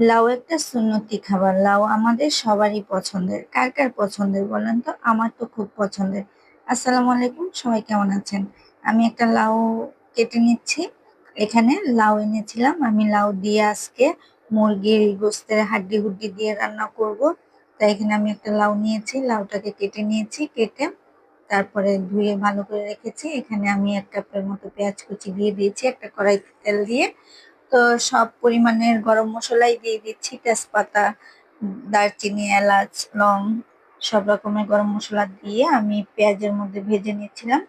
লাউ একটা সুন্নতি খাবার। লাউ আমাদের সবারই পছন্দের। কার কার পছন্দের বলেন তো? আমার তো খুব পছন্দের। আসসালামু আলাইকুম, সবাই কেমন আছেন? আমি একটা লাউ কেটে নিচ্ছি। এখানে লাউ এনেছিলাম, আমি লাউ দিয়ে আজকে মুরগির গোস্তের হাড্ডি হুড্ডি দিয়ে রান্না করব। তাই এখানে আমি একটা লাউ নিয়েছি, লাউটাকে কেটে নিয়েছি, কেটে তারপরে ধুয়ে ভালো করে রেখেছি। এখানে আমি 1 কাপের মতো পেঁয়াজ কুচি দিয়ে দিয়েছি একটা কড়াইতে তেল দিয়ে। তো সব পরিমাণের গরম মসলাই দিয়ে দিচ্ছি, তেজপাতা, দারচিনি, এলাচ, লং, সব রকমের গরম মসলা দিয়ে আমি পেঁয়াজের মধ্যে ভেজে নিচ্ছিলাম।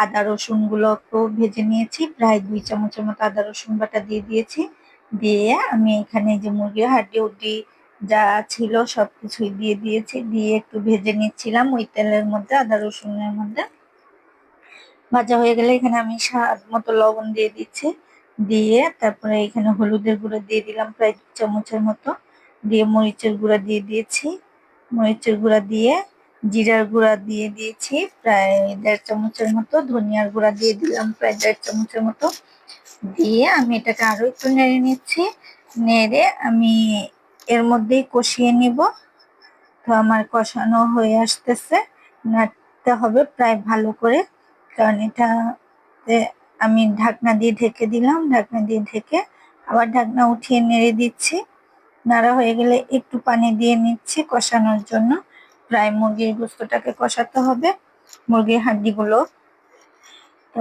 আদা রসুন গুলোকেও ভেজে নিয়েছি, প্রায় 2 চামচের মতো আদা রসুন বাটা দিয়ে দিয়েছি। দিয়ে আমি এখানে যে মুরগির হাড্ডি হুড্ডি যা ছিল সবকিছুই দিয়ে দিয়েছি, দিয়ে একটু ভেজে নিচ্ছিলাম ওই তেলের মধ্যে, আদা রসুনের মধ্যে। ভাজা হয়ে গেলে এখানে আমি স্বাদ মতো লবণ দিয়ে দিচ্ছি, দিয়ে তারপরে এখানে হলুদের গুঁড়ো দিয়ে দিলাম প্রায় 2 চামচের মতো, দিয়ে মরিচের গুঁড়া দিয়ে দিয়েছি, মরিচের গুঁড়া দিয়ে জিরার গুঁড়া দিয়ে দিয়েছি প্রায় 1.5 চামচের মতো, ধনিয়ার গুঁড়া দিয়ে দিলাম প্রায় 1.5 চামচের মতো। দিয়ে আমি এটাকে আরো একটু নেড়ে নিচ্ছি, নেড়ে আমি এর মধ্যেই কষিয়ে নিব। তো আমার কষানো হয়ে আসতেছে, নাড়তে হবে প্রায় ভালো করে, কারণ এটাতে আমি ঢাকনা দিয়ে ঢেকে দিলাম, ঢাকনা দিয়ে ঢেকে আবার ঢাকনা উঠিয়ে নেড়ে দিচ্ছি। নাড়া হয়ে গেলে একটু পানি দিয়ে নিচ্ছি কষানোর জন্য, প্রায় মুরগির গোস্তটাকে কষাতে হবে, মুরগির হাড্ডিগুলো। তো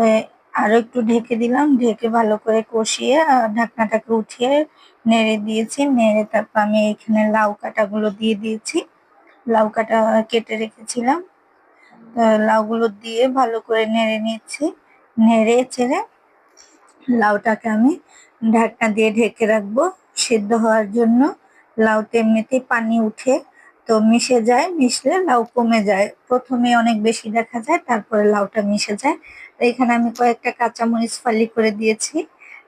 আরো একটু ঢেকে দিলাম, ঢেকে ভালো করে কষিয়ে ঢাকনাটাকে উঠিয়ে নেড়ে দিয়েছি, নেড়ে তারপর আমি এখানে লাউ কাটাগুলো দিয়ে দিয়েছি, লাউ কাটা কেটে রেখেছিলাম। লাউগুলো দিয়ে ভালো করে নেড়ে নিচ্ছি, নেড়ে চেড়ে লাউটাকে আমি ঢাকনা দিয়ে ঢেকে রাখবো সিদ্ধ হওয়ার জন্য। লাউতে এমনিতেই পানি উঠে, তো মিশে যায়, মিশলে লাউ কমে যায়, প্রথমে অনেক বেশি দেখা যায়, তারপরে লাউটা মিশে যায়। তো এখানে আমি কয়েকটা কাঁচামরিচ ফালি করে দিয়েছি,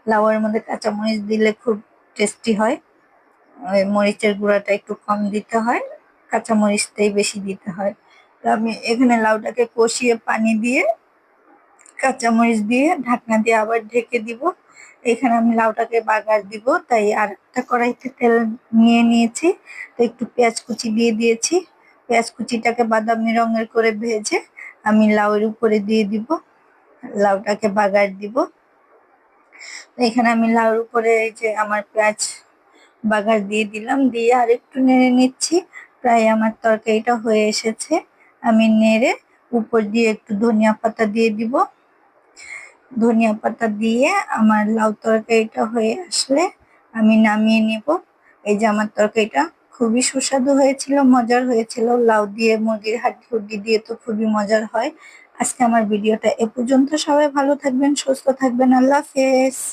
লাউয়ের মধ্যে কাঁচামরিচ দিলে খুব টেস্টি হয়। ওই মরিচের গুঁড়াটা একটু কম দিতে হয়, কাঁচামরিচটাই বেশি দিতে হয়। তো আমি এখানে লাউটাকে কষিয়ে পানি দিয়ে কাঁচামরিচ দিয়ে ঢাকনা দিয়ে আবার ঢেকে দিব। এখানে আমি লাউটাকে বাগার দিব, তাই আর একটা কড়াইতে তেল নিয়ে নিয়েছি, তো একটু পেঁয়াজ কুচি দিয়ে দিয়েছি। পেঁয়াজ কুচিটাকে বাদামি রঙের করে ভেজে আমি লাউয়ের উপরে দিয়ে দিব, লাউটাকে বাগার দিব। এখানে আমি লাউর উপরে এই যে আমার পেঁয়াজ বাগার দিয়ে দিলাম, দিয়ে আর একটু নেড়ে নিচ্ছি, প্রায় আমার তরকারিটা হয়ে এসেছে। আমি নেড়ে উপর দিয়ে একটু ধনিয়া পাতা দিয়ে দিব, ধনিয়া পাতা দিয়ে আমার লাউ তরকারিটা হয়ে আসলে আমি নামিয়ে নিব। এই যে আমার তরকারিটা খুবই সুস্বাদু হয়েছিল, মজার হয়েছিল। লাউ দিয়ে মুরগির হাড্ডি হুড্ডি দিয়ে তো খুবই মজার হয়। আজকে আমার ভিডিওটা এ পর্যন্ত। সবাই ভালো থাকবেন, সুস্থ থাকবেন, আল্লাহ হাফেজ।